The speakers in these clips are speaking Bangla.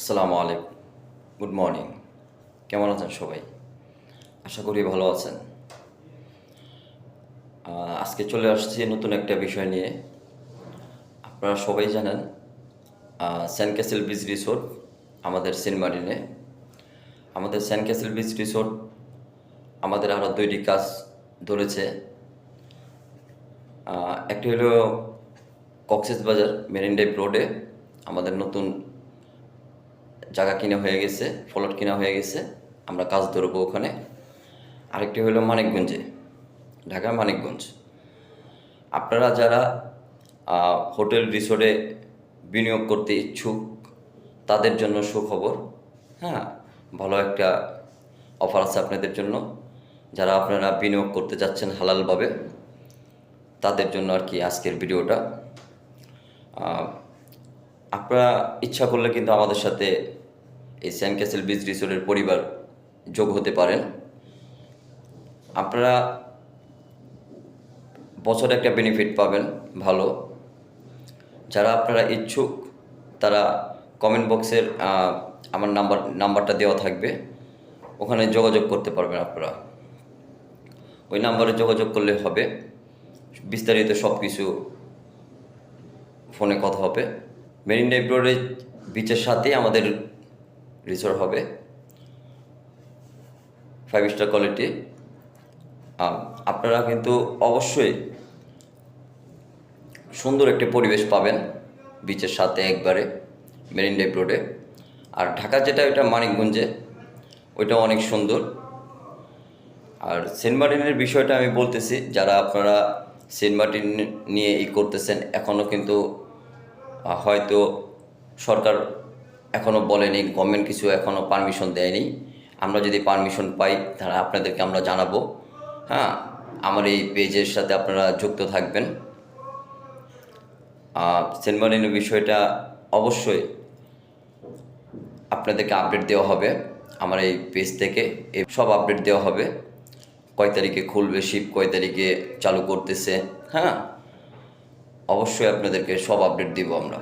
আসসালামু আলাইকুম। Good morning. কেমন আছেন সবাই? আশা করি ভালো আছেন। আজকে চলে আসছি নতুন একটা বিষয় নিয়ে। আপনারা সবাই জানেন সেন্ট ক্যাসেল বিচ রিসোর্ট আমাদের সেন্ট মার্টিনে। আমাদের সেন্ট ক্যাসেল বিচ রিসোর্ট আমাদের আরও ২টি কাজ ধরেছে। একটি হলো কক্সবাজার মেরিন ড্রাইভ রোডে আমাদের নতুন জায়গা কিনা হয়ে গেছে, প্লট কিনা হয়ে গেছে। আমরা কাজ ধরবো ওখানে। আরেকটি হলো মানিকগঞ্জে, ঢাকা মানিকগঞ্জ। আপনারা যারা হোটেল রিসোর্টে বিনিয়োগ করতে ইচ্ছুক তাদের জন্য সুখবর। হ্যাঁ, ভালো একটা অফার আছে আপনাদের জন্য। যারা আপনারা বিনিয়োগ করতে যাচ্ছেন হালালভাবে তাদের জন্য আর কি আজকের ভিডিওটা। আপনারা ইচ্ছা করলে কিন্তু আমাদের সাথে এই সেন্ট ক্যাসেল বিচ রিসোর্টের পরিবার যোগ হতে পারেন। আপনারা বছরে একটা বেনিফিট পাবেন ভালো। যারা আপনারা ইচ্ছুক তারা কমেন্ট বক্সের আমার নাম্বারটা দেওয়া থাকবে, ওখানে যোগাযোগ করতে পারবেন আপনারা। ওই নাম্বারে যোগাযোগ করলে হবে, বিস্তারিত সব কিছু ফোনে কথা হবে। মেরিন ড্রাইভ রোডের বিচের সাথেই আমাদের রিসোর্ট হবে, 5 স্টার কোয়ালিটি। আপনারা কিন্তু অবশ্যই সুন্দর একটি পরিবেশ পাবেন বিচের সাথে একবারে মেরিন ড্রাইভ রোডে। আর ঢাকা যেটা ওইটা মানিকগঞ্জে, ওইটা অনেক সুন্দর। আর সেন্ট মার্টিনের বিষয়টা আমি বলতেছি, যারা আপনারা সেন্ট মার্টিন নিয়ে করতেছেন এখনও কিন্তু হয়তো সরকার এখনও বলেনি, গভর্নমেন্ট কিছু এখনও পারমিশন দেয়নি। আমরা যদি পারমিশন পাই তাহলে আপনাদেরকে আমরা জানাবো। হ্যাঁ, আমার এই পেজের সাথে আপনারা যুক্ত থাকবেন। সেন্ট মার্টিনের বিষয়টা অবশ্যই আপনাদেরকে আপডেট দেওয়া হবে আমার এই পেজ থেকে। এই সব আপডেট দেওয়া হবে, কয় তারিখে খুলবে শিপ, কয় তারিখে চালু করতেছে। হ্যাঁ, অবশ্যই আপনাদেরকে সব আপডেট দিব আমরা।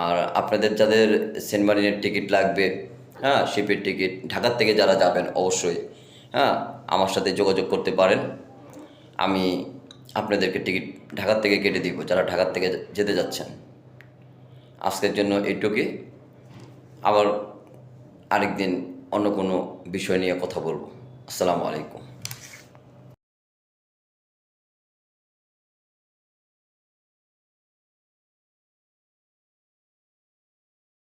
আর আপনাদের যাদের সেন্ট মার্টিনের টিকিট লাগবে, হ্যাঁ, শিপের টিকিট, ঢাকার থেকে যারা যাবেন অবশ্যই হ্যাঁ আমার সাথে যোগাযোগ করতে পারেন। আমি আপনাদেরকে টিকিট ঢাকার থেকে কেটে দিব যারা ঢাকার থেকে যেতে যাচ্ছেন। আজকের জন্য এইটুকুই। আবার আরেকদিন অন্য কোনো বিষয় নিয়ে কথা বলবো। আসসালামু আলাইকুম।